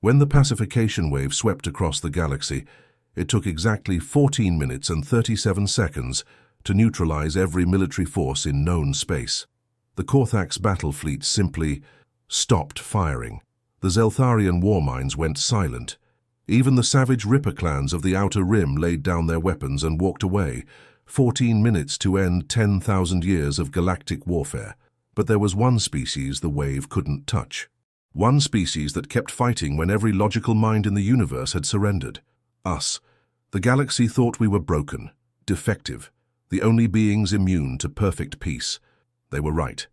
When the Pacification Wave swept across the galaxy, it took exactly 14 minutes and 37 seconds to neutralize every military force in known space. The Korthax battle fleet simply stopped firing. The Zeltharian war mines went silent. Even the savage Ripper clans of the Outer Rim laid down their weapons and walked away, 14 minutes to end 10,000 years of galactic warfare. But there was one species the wave couldn't touch. One species that kept fighting when every logical mind in the universe had surrendered. Us. The galaxy thought we were broken, defective, the only beings immune to perfect peace. They were right.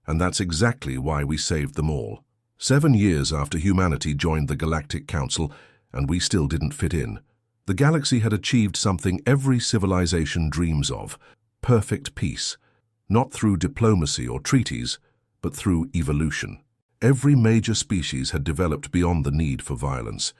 And that's exactly why we saved them all. 7 years after humanity joined the Galactic Council, and we still didn't fit in, the galaxy had achieved something every civilization dreams of: perfect peace. Not through diplomacy or treaties, but through evolution. Every major species had developed beyond the need for violence.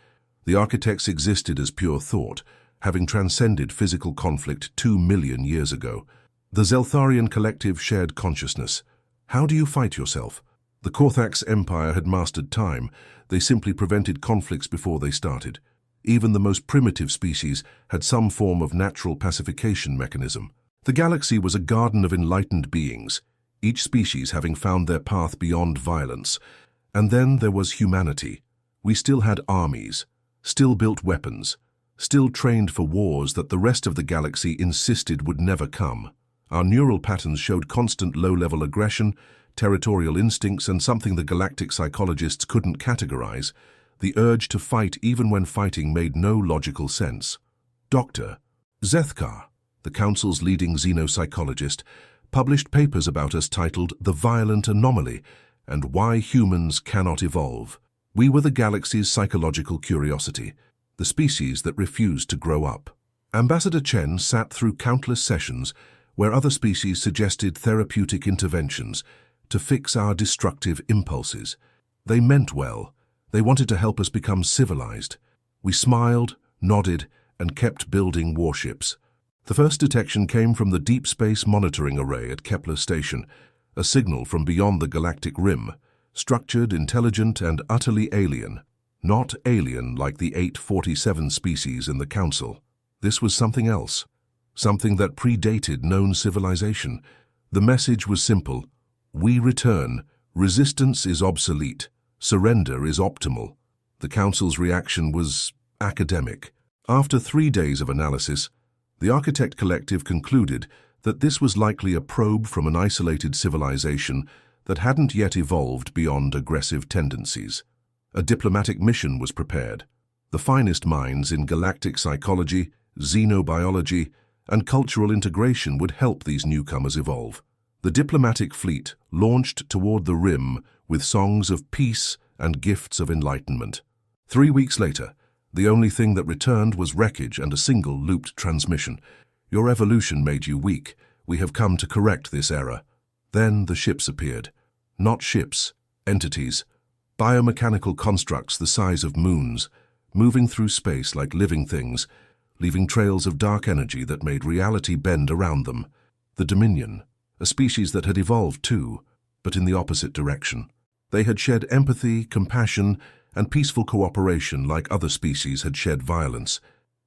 The architects existed as pure thought, having transcended physical conflict 2 million years ago. The Zeltharian collective shared consciousness. How do you fight yourself? The Korthax Empire had mastered time. They simply prevented conflicts before they started. Even the most primitive species had some form of natural pacification mechanism. The galaxy was a garden of enlightened beings, each species having found their path beyond violence. And then there was humanity. We still had armies, still built weapons, still trained for wars that the rest of the galaxy insisted would never come. Our neural patterns showed constant low-level aggression, territorial instincts, and something the galactic psychologists couldn't categorize: the urge to fight even when fighting made no logical sense. Dr. Zethkar, the Council's leading xenopsychologist, published papers about us titled "The Violent Anomaly" and "Why Humans Cannot Evolve." We were the galaxy's psychological curiosity, the species that refused to grow up. Ambassador Chen sat through countless sessions where other species suggested therapeutic interventions to fix our destructive impulses. They meant well. They wanted to help us become civilized. We smiled, nodded, and kept building warships. The first detection came from the Deep Space Monitoring Array at Kepler Station, a signal from beyond the galactic rim, structured, intelligent, and utterly alien. Not alien like the 847 species in the Council. This was something else, something that predated known civilization. The message was simple: we return, resistance is obsolete, surrender is optimal. The Council's reaction was academic. After 3 days of analysis, the Architect Collective concluded that this was likely a probe from an isolated civilization that hadn't yet evolved beyond aggressive tendencies. A diplomatic mission was prepared. The finest minds in galactic psychology, xenobiology, and cultural integration would help these newcomers evolve. The diplomatic fleet launched toward the rim with songs of peace and gifts of enlightenment. 3 weeks later, the only thing that returned was wreckage and a single looped transmission. Your evolution made you weak. We have come to correct this error. Then the ships appeared. Not ships, entities. Biomechanical constructs the size of moons, moving through space like living things, leaving trails of dark energy that made reality bend around them. The Dominion, a species that had evolved too, but in the opposite direction. They had shed empathy, compassion, and peaceful cooperation like other species had shed violence.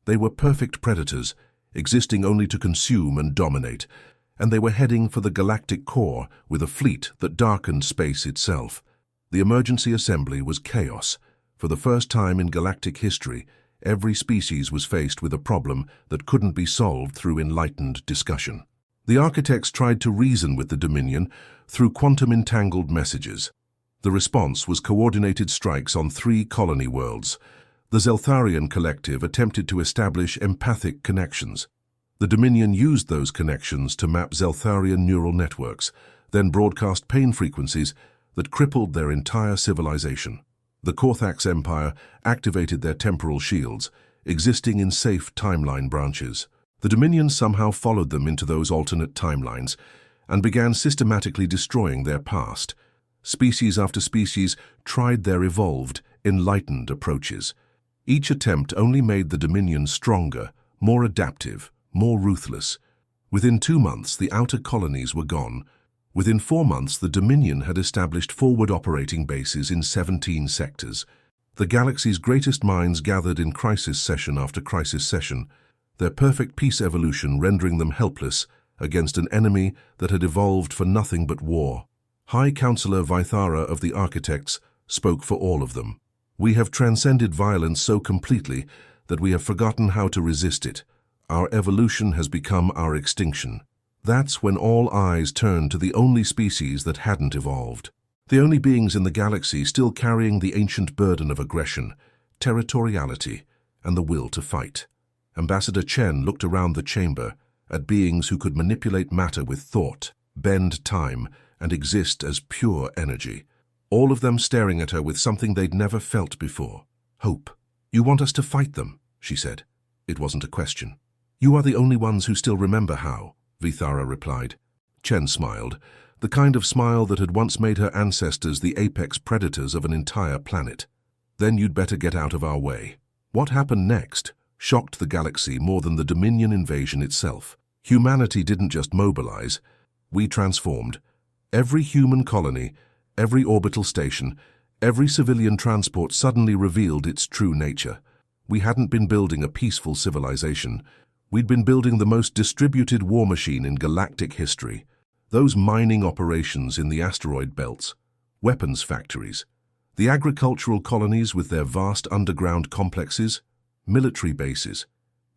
They were perfect predators, existing only to consume and dominate, and they were heading for the galactic core with a fleet that darkened space itself. The emergency assembly was chaos. For the first time in galactic history, every species was faced with a problem that couldn't be solved through enlightened discussion. The architects tried to reason with the Dominion through quantum-entangled messages. The response was coordinated strikes on 3 colony worlds. The Zeltharian collective attempted to establish empathic connections. The Dominion used those connections to map Zeltharian neural networks, then broadcast pain frequencies that crippled their entire civilization. The Korthax Empire activated their temporal shields, existing in safe timeline branches. The Dominion somehow followed them into those alternate timelines and began systematically destroying their past. Species after species tried their evolved, enlightened approaches. Each attempt only made the Dominion stronger, more adaptive, more ruthless. Within 2 months, the outer colonies were gone. Within 4 months, the Dominion had established forward operating bases in 17 sectors. The galaxy's greatest minds gathered in crisis session after crisis session, their perfect peace evolution rendering them helpless against an enemy that had evolved for nothing but war. High Counselor Vithara of the Architects spoke for all of them. We have transcended violence so completely that we have forgotten how to resist it. Our evolution has become our extinction. That's when all eyes turned to the only species that hadn't evolved. The only beings in the galaxy still carrying the ancient burden of aggression, territoriality, and the will to fight. Ambassador Chen looked around the chamber at beings who could manipulate matter with thought, bend time, and exist as pure energy. All of them staring at her with something they'd never felt before. Hope. You want us to fight them, she said. It wasn't a question. You are the only ones who still remember how, Vithara replied. Chen smiled, the kind of smile that had once made her ancestors the apex predators of an entire planet. Then you'd better get out of our way. What happened next shocked the galaxy more than the Dominion invasion itself. Humanity didn't just mobilize, we transformed. Every human colony, every orbital station, every civilian transport suddenly revealed its true nature. We hadn't been building a peaceful civilization. We'd been building the most distributed war machine in galactic history. Those mining operations in the asteroid belts, weapons factories, the agricultural colonies with their vast underground complexes, military bases.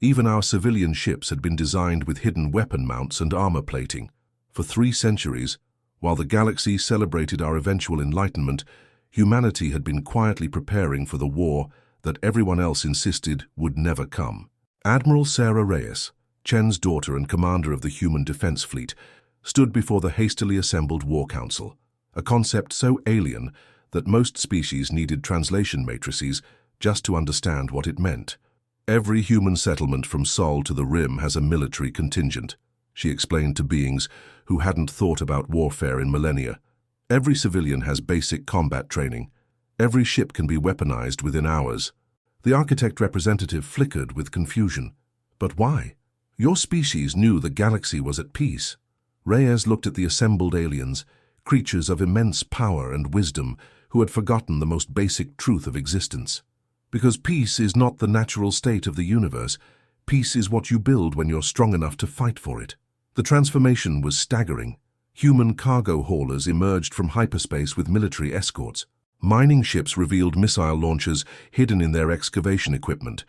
Even our civilian ships had been designed with hidden weapon mounts and armor plating. For 3 centuries, while the galaxy celebrated our eventual enlightenment, humanity had been quietly preparing for the war that everyone else insisted would never come. Admiral Sarah Reyes, Chen's daughter and commander of the Human Defense Fleet, stood before the hastily assembled War Council, a concept so alien that most species needed translation matrices just to understand what it meant. Every human settlement from Sol to the Rim has a military contingent, she explained to beings who hadn't thought about warfare in millennia. Every civilian has basic combat training. Every ship can be weaponized within hours. The architect representative flickered with confusion. But why? Your species knew the galaxy was at peace. Reyes looked at the assembled aliens, creatures of immense power and wisdom who had forgotten the most basic truth of existence. Because peace is not the natural state of the universe. Peace is what you build when you're strong enough to fight for it. The transformation was staggering. Human cargo haulers emerged from hyperspace with military escorts. Mining ships revealed missile launchers hidden in their excavation equipment.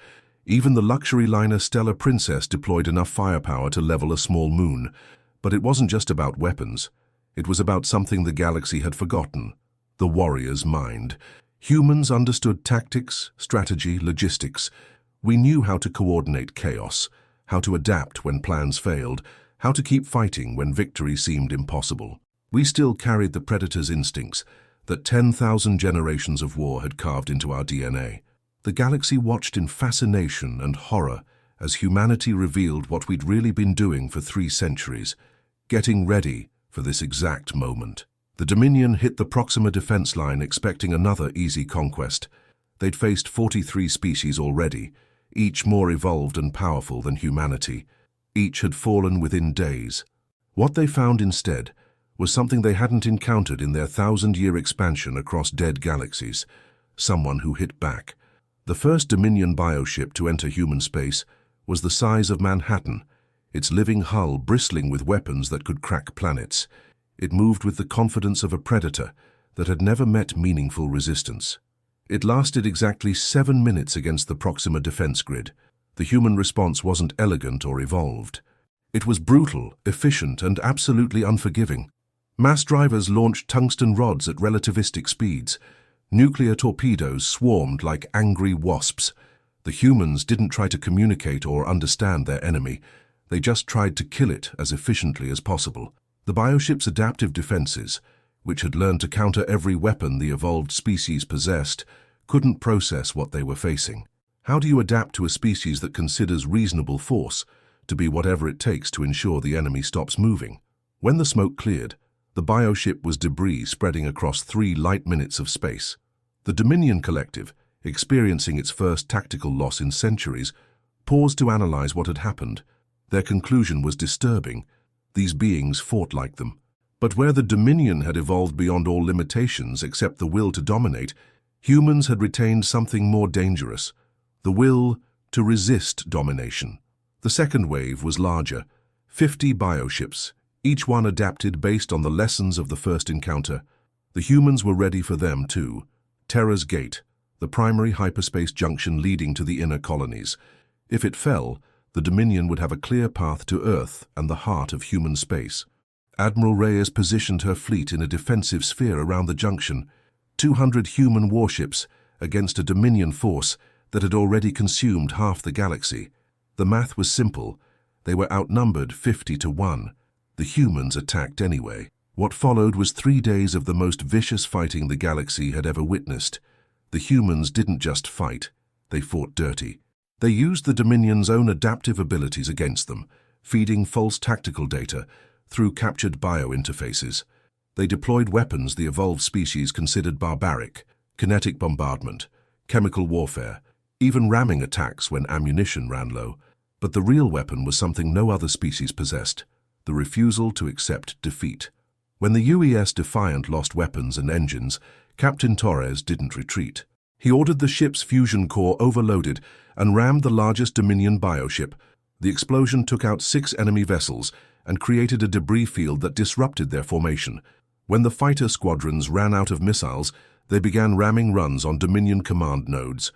Even the luxury liner Stellar Princess deployed enough firepower to level a small moon. But it wasn't just about weapons. It was about something the galaxy had forgotten: the warrior's mind. Humans understood tactics, strategy, logistics. We knew how to coordinate chaos, how to adapt when plans failed, how to keep fighting when victory seemed impossible. We still carried the predator's instincts that 10,000 generations of war had carved into our DNA. The galaxy watched in fascination and horror as humanity revealed what we'd really been doing for 3 centuries, getting ready for this exact moment. The Dominion hit the Proxima defense line expecting another easy conquest. They'd faced 43 species already, each more evolved and powerful than humanity. Each had fallen within days. What they found instead was something they hadn't encountered in their 1,000-year expansion across dead galaxies: someone who hit back. The first Dominion bioship to enter human space was the size of Manhattan, its living hull bristling with weapons that could crack planets. It moved with the confidence of a predator that had never met meaningful resistance. It lasted exactly 7 minutes against the Proxima defense grid. The human response wasn't elegant or evolved. It was brutal, efficient, and absolutely unforgiving. Mass drivers launched tungsten rods at relativistic speeds. Nuclear torpedoes swarmed like angry wasps. The humans didn't try to communicate or understand their enemy. They just tried to kill it as efficiently as possible. The bioship's adaptive defenses, which had learned to counter every weapon the evolved species possessed, couldn't process what they were facing. How do you adapt to a species that considers reasonable force to be whatever it takes to ensure the enemy stops moving? When the smoke cleared, the bioship was debris spreading across 3 light minutes of space. The Dominion Collective, experiencing its first tactical loss in centuries, paused to analyze what had happened. Their conclusion was disturbing. These beings fought like them. But where the Dominion had evolved beyond all limitations except the will to dominate, Humans had retained something more dangerous, the will to resist domination. The second wave was larger, 50 bioships, each one adapted based on the lessons of the first encounter. The humans were ready for them too. Terra's gate, the primary hyperspace junction leading to the inner colonies. If it fell, the Dominion would have a clear path to Earth and the heart of human space. Admiral Reyes positioned her fleet in a defensive sphere around the junction, 200 human warships against a Dominion force that had already consumed half the galaxy. The math was simple. They were outnumbered 50-1. The humans attacked anyway. What followed was 3 days of the most vicious fighting the galaxy had ever witnessed. The humans didn't just fight, they fought dirty. They used the Dominion's own adaptive abilities against them, feeding false tactical data through captured biointerfaces. They deployed weapons the evolved species considered barbaric, kinetic bombardment, chemical warfare, even ramming attacks when ammunition ran low. But the real weapon was something no other species possessed, the refusal to accept defeat. When the UES Defiant lost weapons and engines, Captain Torres didn't retreat. He ordered the ship's fusion core overloaded and rammed the largest Dominion bioship. The explosion took out 6 enemy vessels and created a debris field that disrupted their formation. When the fighter squadrons ran out of missiles, they began ramming runs on Dominion command nodes.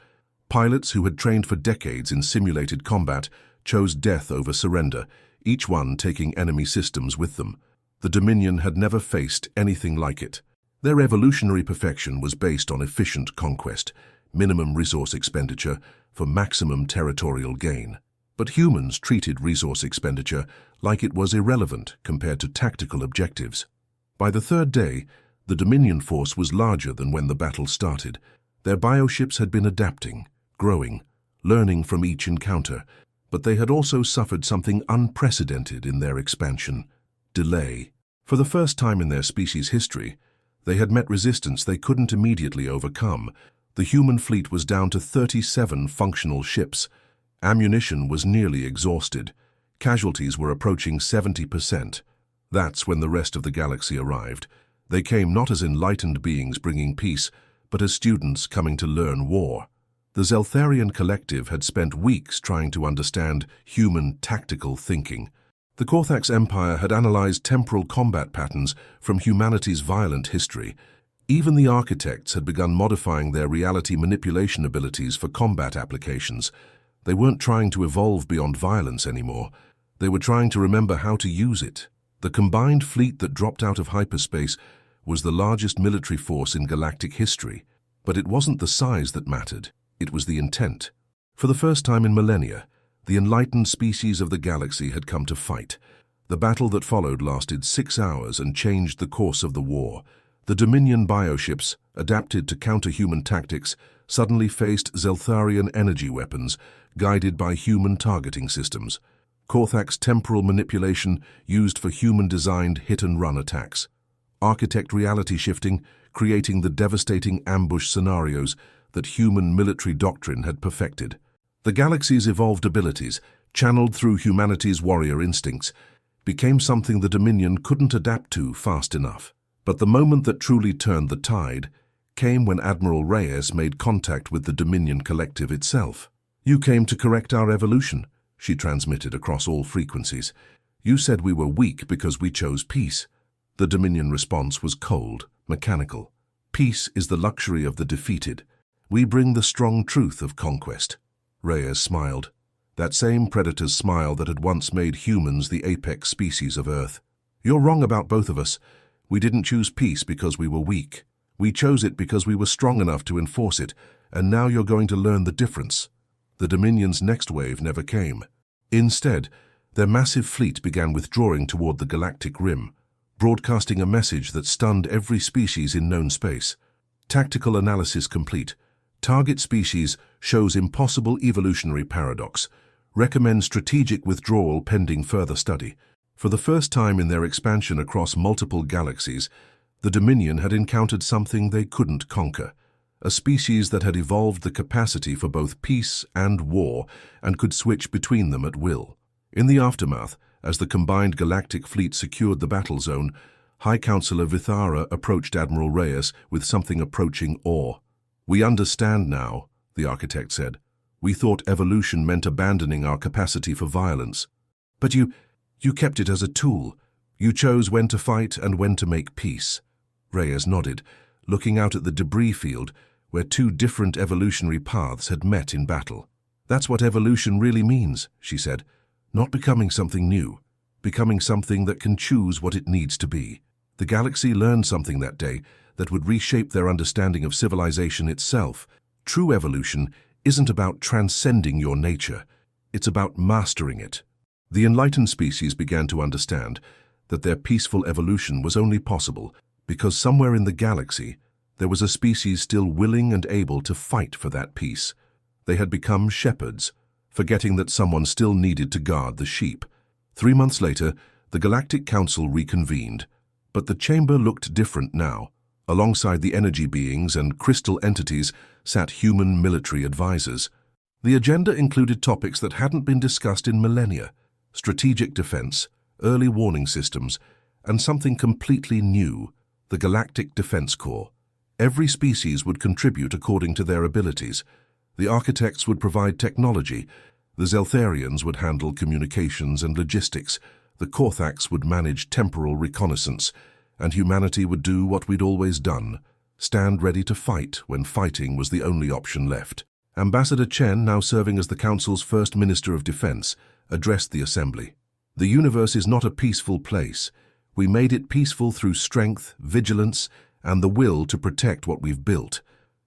Pilots who had trained for decades in simulated combat chose death over surrender, each one taking enemy systems with them. The Dominion had never faced anything like it. Their evolutionary perfection was based on efficient conquest, minimum resource expenditure for maximum territorial gain. But humans treated resource expenditure like it was irrelevant compared to tactical objectives. By the third day, the Dominion force was larger than when the battle started. Their bioships had been adapting, growing, learning from each encounter, but they had also suffered something unprecedented in their expansion: delay. For the first time in their species' history, they had met resistance they couldn't immediately overcome. The human fleet was down to 37 functional ships. Ammunition was nearly exhausted. Casualties were approaching 70%. That's when the rest of the galaxy arrived. They came not as enlightened beings bringing peace, but as students coming to learn war. The Zeltharian collective had spent weeks trying to understand human tactical thinking. The Korthax Empire had analyzed temporal combat patterns from humanity's violent history. Even the architects had begun modifying their reality manipulation abilities for combat applications. They weren't trying to evolve beyond violence anymore. They were trying to remember how to use it. The combined fleet that dropped out of hyperspace was the largest military force in galactic history. But it wasn't the size that mattered. It was the intent. For the first time in millennia, the enlightened species of the galaxy had come to fight. The battle that followed lasted 6 hours and changed the course of the war. The Dominion bioships, adapted to counter-human tactics, suddenly faced Zeltharian energy weapons, guided by human targeting systems. Korthax temporal manipulation used for human-designed hit-and-run attacks. Architect reality shifting, creating the devastating ambush scenarios that human military doctrine had perfected. The galaxy's evolved abilities, channeled through humanity's warrior instincts, became something the Dominion couldn't adapt to fast enough. But the moment that truly turned the tide came when Admiral Reyes made contact with the Dominion collective itself. "You came to correct our evolution," she transmitted across all frequencies. "You said we were weak because we chose peace." The Dominion response was cold, mechanical. "Peace is the luxury of the defeated. We bring the strong truth of conquest." Reyes smiled, that same predator's smile that had once made humans the apex species of Earth. "You're wrong about both of us. We didn't choose peace because we were weak. We chose it because we were strong enough to enforce it, and now you're going to learn the difference." The Dominion's next wave never came. Instead, their massive fleet began withdrawing toward the galactic rim, broadcasting a message that stunned every species in known space. Tactical analysis complete. Target species shows impossible evolutionary paradox. Recommend strategic withdrawal pending further study. For the first time in their expansion across multiple galaxies, the Dominion had encountered something they couldn't conquer. A species that had evolved the capacity for both peace and war and could switch between them at will. In the aftermath, as the combined galactic fleet secured the battle zone, High Counselor Vithara approached Admiral Reyes with something approaching awe. "We understand now," the architect said. "We thought evolution meant abandoning our capacity for violence. But you kept it as a tool. You chose when to fight and when to make peace." Reyes nodded, looking out at the debris field where two different evolutionary paths had met in battle. "That's what evolution really means," she said. "Not becoming something new, becoming something that can choose what it needs to be." The galaxy learned something that day that would reshape their understanding of civilization itself. True evolution isn't about transcending your nature. It's about mastering it. The enlightened species began to understand that their peaceful evolution was only possible because somewhere in the galaxy there was a species still willing and able to fight for that peace. They had become shepherds, forgetting that someone still needed to guard the sheep. 3 months later, the Galactic Council reconvened, but the chamber looked different now. Alongside the energy beings and crystal entities sat human military advisors. The agenda included topics that hadn't been discussed in millennia: strategic defense, early warning systems, and something completely new, the Galactic Defense Corps. Every species would contribute according to their abilities. The architects would provide technology, the Zeltharians would handle communications and logistics, the Korthax would manage temporal reconnaissance, and humanity would do what we'd always done: stand ready to fight when fighting was the only option left. Ambassador Chen, now serving as the Council's first Minister of Defense, addressed the Assembly. "The universe is not a peaceful place. We made it peaceful through strength, vigilance, and the will to protect what we've built.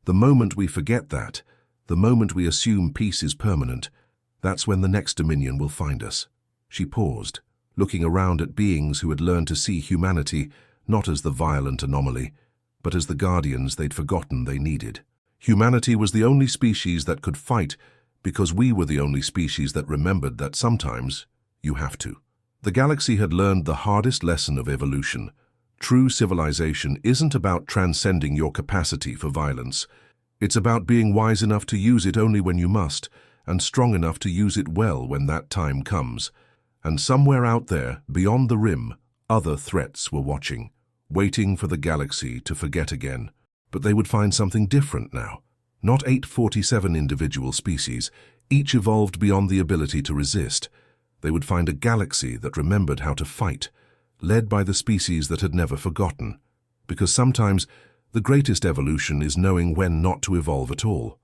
The moment we forget that, the moment we assume peace is permanent, that's when the next dominion will find us." She paused, looking around at beings who had learned to see humanity not as the violent anomaly, but as the guardians they'd forgotten they needed. Humanity was the only species that could fight because we were the only species that remembered that sometimes you have to. The galaxy had learned the hardest lesson of evolution. True civilization isn't about transcending your capacity for violence. It's about being wise enough to use it only when you must, and strong enough to use it well when that time comes. And somewhere out there, beyond the rim, other threats were watching, waiting for the galaxy to forget again. But they would find something different now. Not 847 individual species, each evolved beyond the ability to resist. They would find a galaxy that remembered how to fight, led by the species that had never forgotten. Because sometimes the greatest evolution is knowing when not to evolve at all.